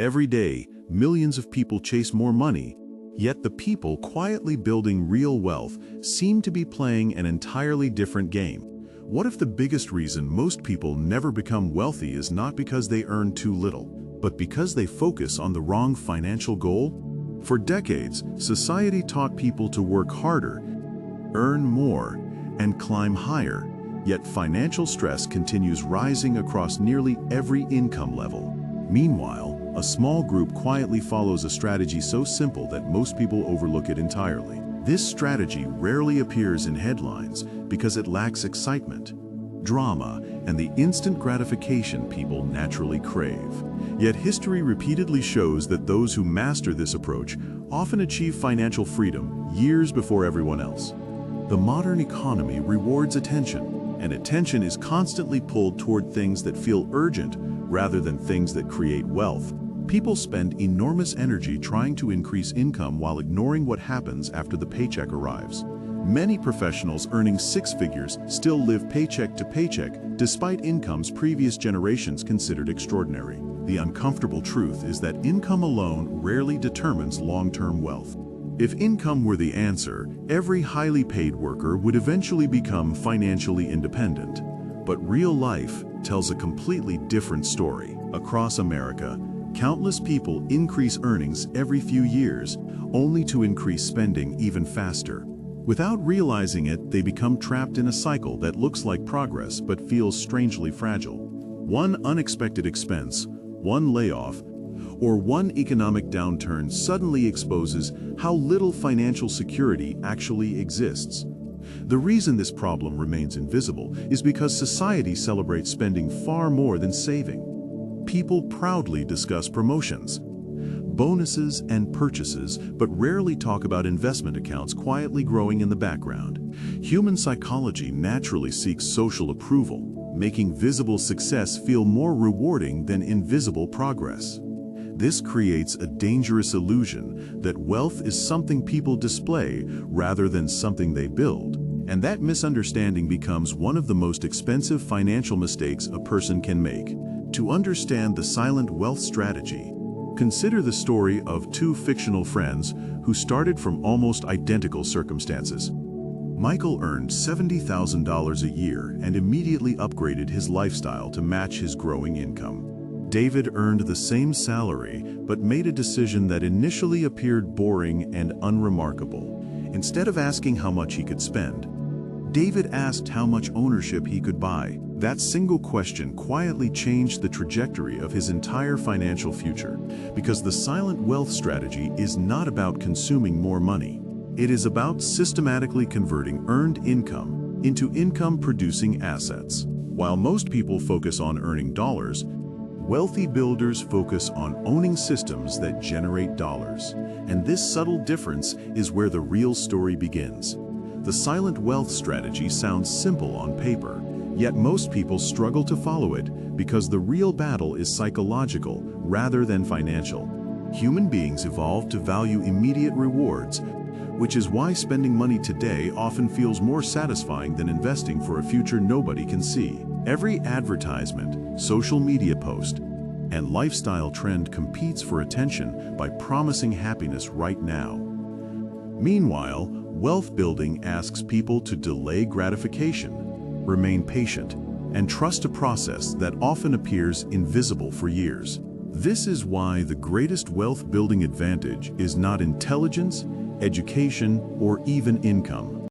Every day, millions of people chase more money, yet the people quietly building real wealth seem to be playing an entirely different game. What if the biggest reason most people never become wealthy is not because they earn too little, but because they focus on the wrong financial goal? For decades, society taught people to work harder, earn more, and climb higher, yet financial stress continues rising across nearly every income level. Meanwhile, a small group quietly follows a strategy so simple that most people overlook it entirely. This strategy rarely appears in headlines because it lacks excitement, drama, and the instant gratification people naturally crave. Yet history repeatedly shows that those who master this approach often achieve financial freedom years before everyone else. The modern economy rewards attention, and attention is constantly pulled toward things that feel urgent rather than things that create wealth. People spend enormous energy trying to increase income while ignoring what happens after the paycheck arrives. Many professionals earning six figures still live paycheck to paycheck despite incomes previous generations considered extraordinary. The uncomfortable truth is that income alone rarely determines long-term wealth. If income were the answer, every highly paid worker would eventually become financially independent. But real life tells a completely different story. Across America, countless people increase earnings every few years, only to increase spending even faster. Without realizing it, they become trapped in a cycle that looks like progress but feels strangely fragile. One unexpected expense, one layoff, or one economic downturn suddenly exposes how little financial security actually exists. The reason this problem remains invisible is because society celebrates spending far more than saving. People proudly discuss promotions, bonuses, and purchases, but rarely talk about investment accounts quietly growing in the background. Human psychology naturally seeks social approval, making visible success feel more rewarding than invisible progress. This creates a dangerous illusion that wealth is something people display rather than something they build. And that misunderstanding becomes one of the most expensive financial mistakes a person can make. To understand the silent wealth strategy, consider the story of two fictional friends who started from almost identical circumstances. Michael earned $70,000 a year and immediately upgraded his lifestyle to match his growing income. David earned the same salary but made a decision that initially appeared boring and unremarkable. Instead of asking how much he could spend, David asked how much ownership he could buy. That single question quietly changed the trajectory of his entire financial future, because the silent wealth strategy is not about consuming more money. It is about systematically converting earned income into income-producing assets. While most people focus on earning dollars, wealthy builders focus on owning systems that generate dollars. And this subtle difference is where the real story begins. The silent wealth strategy sounds simple on paper, yet most people struggle to follow it because the real battle is psychological rather than financial. Human beings evolved to value immediate rewards, which is why spending money today often feels more satisfying than investing for a future nobody can see. Every advertisement, social media post, and lifestyle trend competes for attention by promising happiness right now. Meanwhile, wealth building asks people to delay gratification, remain patient, and trust a process that often appears invisible for years. This is why the greatest wealth building advantage is not intelligence, education, or even income.